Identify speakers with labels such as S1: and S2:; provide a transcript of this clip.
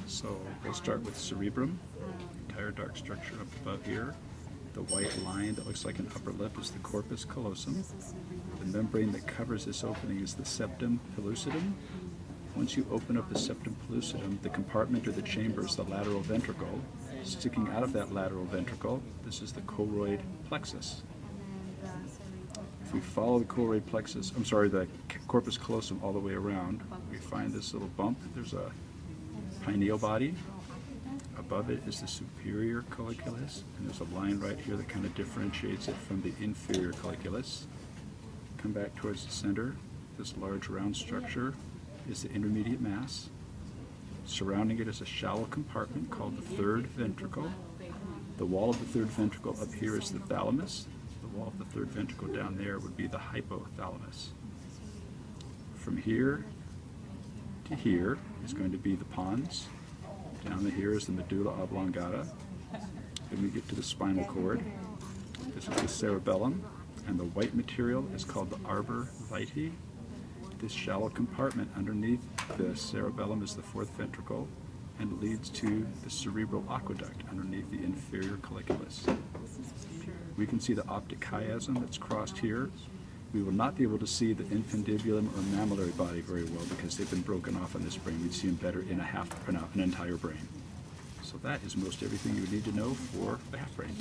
S1: So we'll start with cerebrum, entire dark structure up above here. The white line that looks like an upper lip is the corpus callosum. The membrane that covers this opening is the septum pellucidum. Once you open up the septum pellucidum, the compartment or the chamber is the lateral ventricle. Sticking out of that lateral ventricle, this is the choroid plexus. If we follow the choroid plexus, the corpus callosum all the way around, we find this little bump. There's a pineal body. Above it is the superior colliculus, and there's a line right here that kind of differentiates it from the inferior colliculus. Come back towards the center. This large round structure is the intermediate mass. Surrounding it is a shallow compartment called the third ventricle. The wall of the third ventricle up here is the thalamus. The wall of the third ventricle down there would be the hypothalamus. From here to here is going to be the pons. Down to here is the medulla oblongata. Then we get to the spinal cord. This is the cerebellum, and the white material is called the arbor vitae. This shallow compartment underneath the cerebellum is the fourth ventricle and leads to the cerebral aqueduct underneath the inferior colliculus. We can see the optic chiasm that's crossed here. We will not be able to see the infundibulum or mammillary body very well because they've been broken off on this brain. We'd see them better in an entire brain. So that is most everything you would need to know for the half brain.